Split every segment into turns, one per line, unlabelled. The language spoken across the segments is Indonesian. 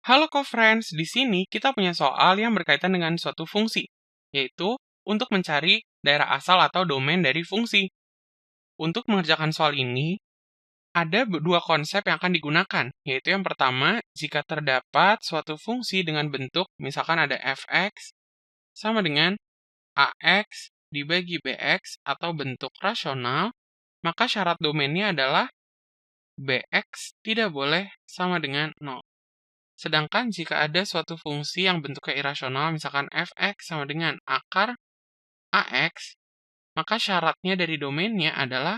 Halo co-friends, di sini kita punya soal yang berkaitan dengan suatu fungsi, yaitu untuk mencari daerah asal atau domain dari fungsi. Untuk mengerjakan soal ini, ada dua konsep yang akan digunakan, yaitu yang pertama, jika terdapat suatu fungsi dengan bentuk, misalkan ada fx, sama dengan ax dibagi bx atau bentuk rasional, maka syarat domainnya adalah bx tidak boleh sama dengan 0. Sedangkan jika ada suatu fungsi yang bentuknya irasional, misalkan fx sama dengan akar ax, maka syaratnya dari domainnya adalah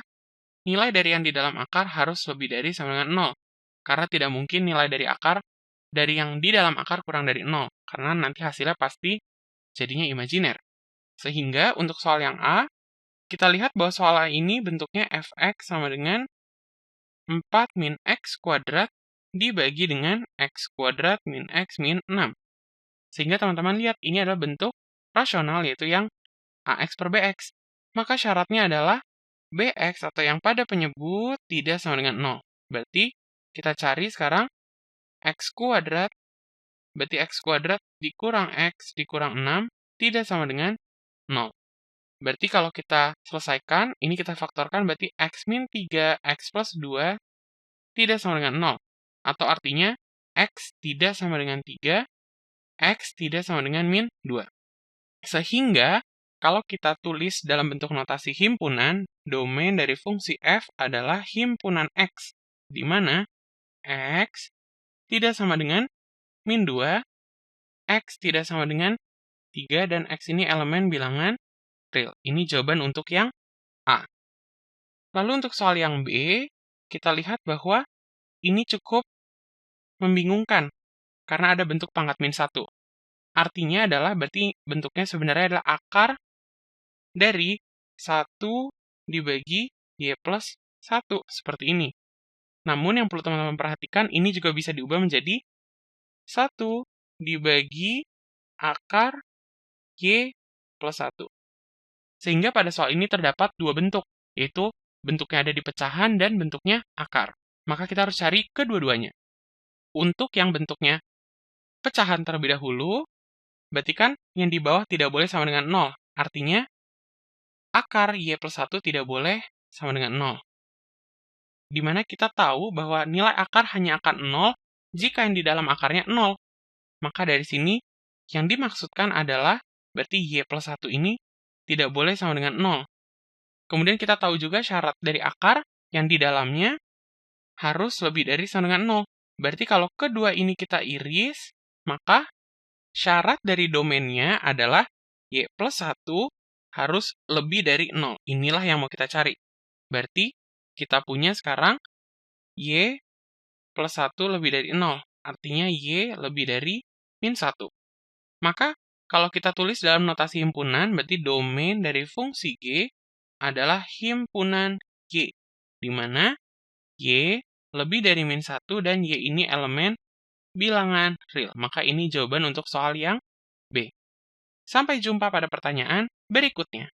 nilai dari yang di dalam akar harus lebih dari sama dengan 0. Karena tidak mungkin nilai dari akar dari yang di dalam akar kurang dari 0, karena nanti hasilnya pasti jadinya imajiner. Sehingga untuk soal yang A, kita lihat bahwa soal A ini bentuknya fx sama dengan 4 min x kuadrat dibagi dengan x kuadrat min x min 6. Sehingga teman-teman lihat ini adalah bentuk rasional, yaitu yang ax per bx. Maka syaratnya adalah bx atau yang pada penyebut tidak sama dengan 0. Berarti kita cari sekarang x kuadrat, berarti x kuadrat dikurang x dikurang 6 tidak sama dengan 0. Berarti kalau kita selesaikan, ini kita faktorkan, berarti x min 3, x plus 2 tidak sama dengan 0. Atau artinya x tidak sama dengan 3, x tidak sama dengan min 2. Sehingga, kalau kita tulis dalam bentuk notasi himpunan, domain dari fungsi f adalah himpunan x, di mana x tidak sama dengan min 2, x tidak sama dengan 3, dan x ini elemen bilangan real. Ini jawaban untuk yang A. Lalu untuk soal yang B, kita lihat bahwa ini cukup membingungkan, karena ada bentuk pangkat min 1. Artinya adalah berarti bentuknya sebenarnya adalah akar dari 1 dibagi y plus 1, seperti ini. Namun yang perlu teman-teman perhatikan, ini juga bisa diubah menjadi 1 dibagi akar y plus 1. Sehingga pada soal ini terdapat dua bentuk, yaitu bentuknya ada di pecahan dan bentuknya akar. Maka kita harus cari kedua-duanya. Untuk yang bentuknya pecahan terlebih dahulu, berarti kan yang di bawah tidak boleh sama dengan 0. Artinya, akar y plus 1 tidak boleh sama dengan 0. Dimana kita tahu bahwa nilai akar hanya akan 0 jika yang di dalam akarnya 0. Maka dari sini, yang dimaksudkan adalah berarti y plus 1 ini tidak boleh sama dengan 0. Kemudian kita tahu juga syarat dari akar yang di dalamnya harus lebih dari sama dengan 0. Berarti kalau kedua ini kita iris, maka syarat dari domainnya adalah y plus 1 harus lebih dari 0. Inilah yang mau kita cari. Berarti kita punya sekarang y plus 1 lebih dari 0. Artinya y lebih dari min 1. Maka kalau kita tulis dalam notasi himpunan, berarti domain dari fungsi g adalah himpunan y, di mana y lebih dari min 1 dan y ini elemen bilangan real. Maka ini jawaban untuk soal yang B. Sampai jumpa pada pertanyaan berikutnya.